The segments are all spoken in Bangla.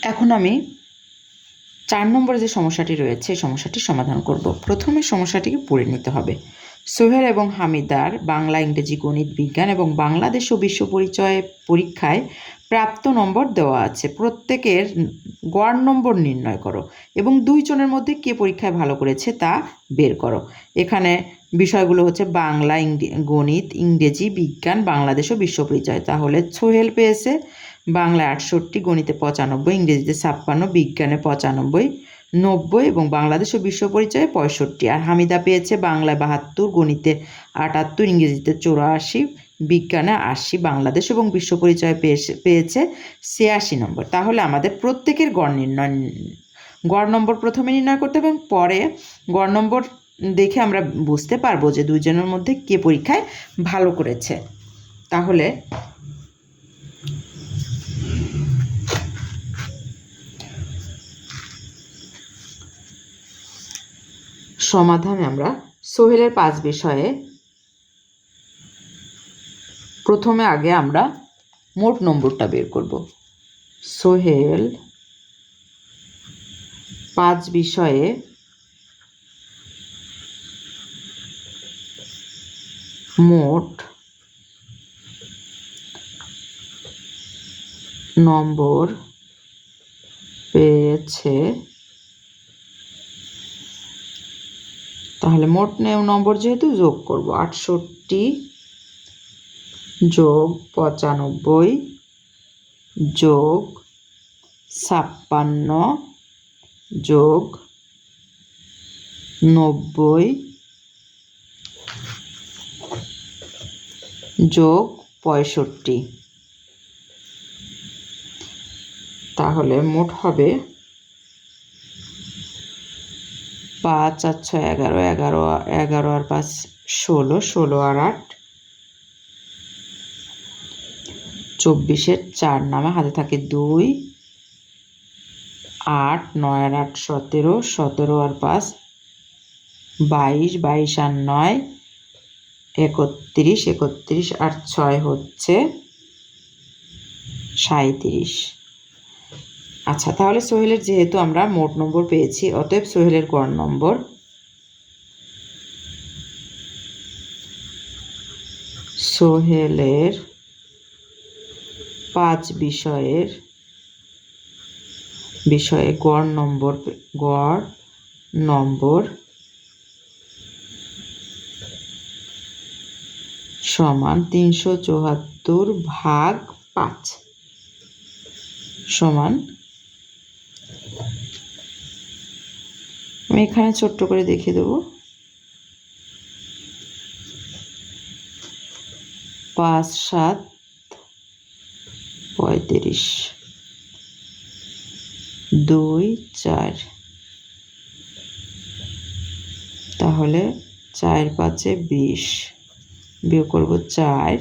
এখন আমি 4 নম্বরে যে সমস্যাটি রয়েছে এই সমস্যাটির সমাধান করব। প্রথমে সমস্যাটিকে পড়ে নিতে হবে। সোহেল এবং হামিদার বাংলা, ইংরেজি, গণিত, বিজ্ঞান এবং বাংলাদেশ ও বিশ্ব পরিচয় পরীক্ষায় প্রাপ্ত নম্বর দেওয়া আছে। প্রত্যেকের গড় নম্বর নির্ণয় করো এবং 2 জনের মধ্যে কে পরীক্ষায় ভালো করেছে তা বের করো। এখানে বিষয়গুলো হচ্ছে বাংলা, গণিত, ইংরেজি, বিজ্ঞান, বাংলাদেশ ও বিশ্ব পরিচয়। তাহলে সোহেল পেয়েছে বাংলায় 68, গণিতে 95, ইংরেজিতে 56, বিজ্ঞানে 95, 90 এবং বাংলাদেশ ও বিশ্ব পরিচয়ে 65। আর হামিদা পেয়েছে বাংলায় 72, গণিতে 78, ইংরেজিতে 84, বিজ্ঞানে 80, বাংলাদেশ এবং বিশ্ব পরিচয়ে পেয়েছে 86 নম্বর। তাহলে আমাদের প্রত্যেকের গড় নম্বর প্রথমে নির্ণয় করতে হবে এবং পরে গড় নম্বর দেখে আমরা বুঝতে পারবো যে 2 জনের মধ্যে কে পরীক্ষায় ভালো করেছে। তাহলে সমাধানে আমরা সোহেলের 5 বিষয়ে প্রথমে আগে আমরা মোট নম্বরটা বের করব। সোহেল 5 বিষয়ে মোট নম্বর পেয়েছে। তাহলে মোট নম্বর যেহেতু যোগ করব, 68 যোগ 95 যোগ 56 যোগ 90 যোগ 65। তাহলে মোট হবে 5 আর 6 11, 11 আর 5 16, 16 আর 8 24, 4 নামে হাতে থাকে 2, 8, 9 আর 8 17, 17 আর 5 22, 22 আর 9 31, 31 আর 6 হচ্ছে 37। আচ্ছা, তাহলে সোহেলের যেহেতু আমরা মোট নম্বর পেয়েছি, অতএব সোহেলের গড় নম্বর সোহেলের 5 বিষয়ে গড় নম্বর সমান 374 ভাগ 5 সমান, আমি এখানে ছোট্ট করে দেখিয়ে দেব, 5 7 35, 2 4। তাহলে 4 5 20, বিয়োগ করব 4।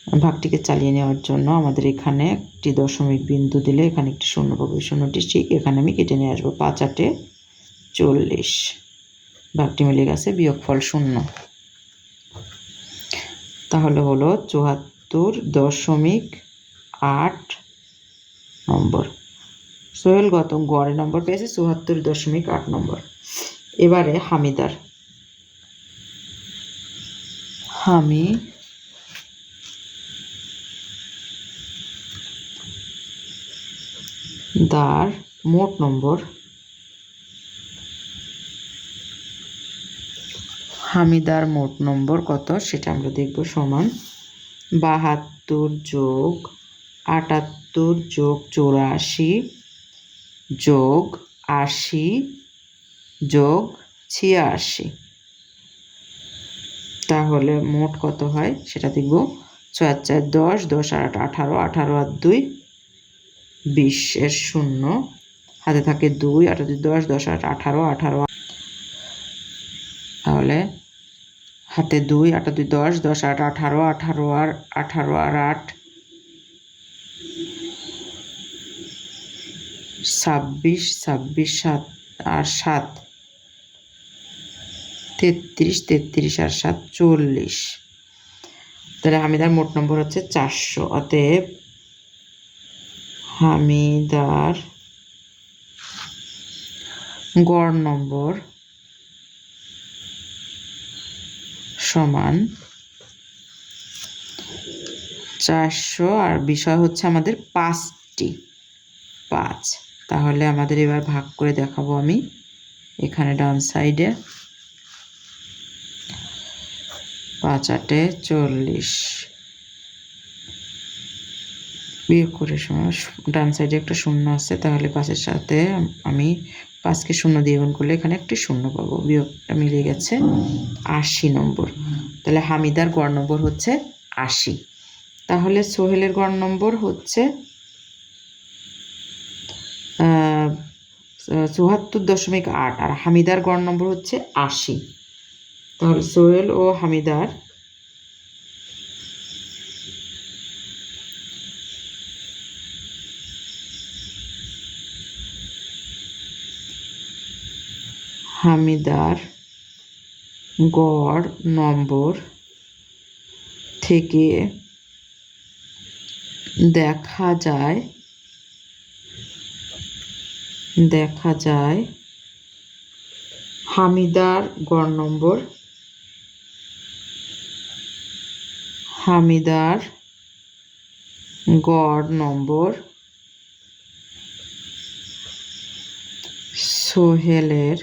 ভাগটিকে চালিয়ে নেওয়ার জন্য আমাদের এখানে একটি দশমিক বিন্দু দিলে এখানে একটি শূন্য পাবো, শূন্যটি ঠিক এখানে আমি কেটে নিয়ে আসবো। 5 8 40, ভাগটি মিলে গেছে, বিয়োগফল 0। তাহলে হলো 74.8 নম্বর। সোহেল গড়ে নম্বর পেয়েছে 74.8 নম্বর। এবারে হামিদার মোট নম্বর, হামিদার মোট নম্বর কত সেটা আমরা দেখব। সমান 72 যোগ 78 যোগ 84 যোগ 80 যোগ 86। তাহলে মোট কত হয় সেটা দেখব। 4 4 10, 10 আর 8 18, 18 আর 2 20 এর 0, হাতে থাকে 2, 8 2 10, 10 8 18, 18। তাহলে হাতে 2, 8 2 10, 10 8 18, 18 আর 18 আর 8 26, 26 7 আর 7 33, 33 আর 7 40। তাহলে হামিদার মোট নম্বর হচ্ছে 400। অতএব হামিদার গড় নম্বর সমান 400, আর বিষয় হচ্ছে আমাদের 5টি, 5। তাহলে আমাদের এবার ভাগ করে দেখাবো আমি এখানে ডান সাইডে। 5 8 40, বিয়োগ করে ডান সাইডে একটা শূন্য আছে, তাহলে 5-এর সাথে আমি 5কে 0 দিয়ে গুণ করলে এখানে একটি 0 পাবো, বিয়োগটা মিলে গেছে। 80 নম্বর। তাহলে হামিদার গড় নম্বর হচ্ছে 80। তাহলে সোহেলের গড় নম্বর হচ্ছে 74.8, আর হামিদার গড় নম্বর হচ্ছে 80। তাহলে সোহেল ও হামিদার গড় নম্বর থেকে দেখা যায় হামিদার গড় নম্বর সোহেলের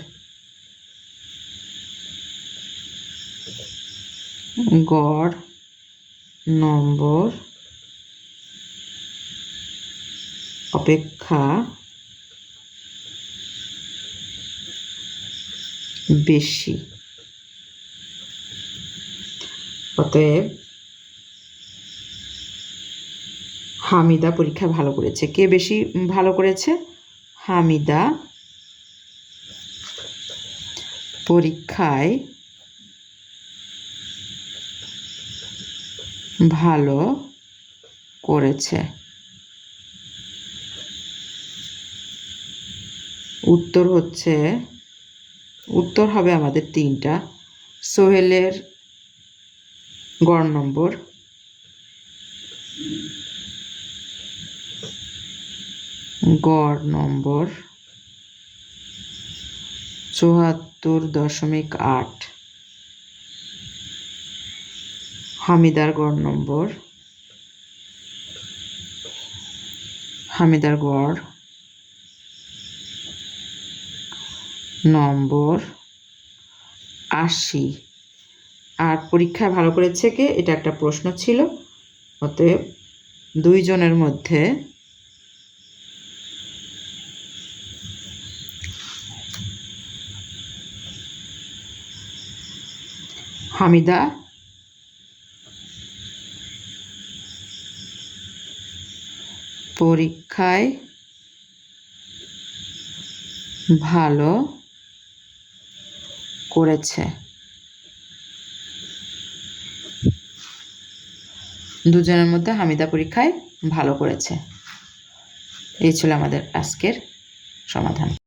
গড় নম্বর অপেক্ষা বেশি। অতএব হামিদা পরীক্ষায় ভালো করেছে। কে বেশি ভালো করেছে? হামিদা পরীক্ষায় ভালো করেছে। উত্তর হবে আমাদের 3টা। সোহেলের গড় নম্বর 74.8, হামিদার গড় নম্বর 80। আর পরীক্ষায় ভালো করেছে কে? এটা একটা প্রশ্ন ছিল। অতএব 2 জনের মধ্যে হামিদা পরীক্ষায় ভালো করেছে। 2 জনের মধ্যে হামিদা পরীক্ষায় ভালো করেছে। এই ছিল আমাদের আজকের সমাধান।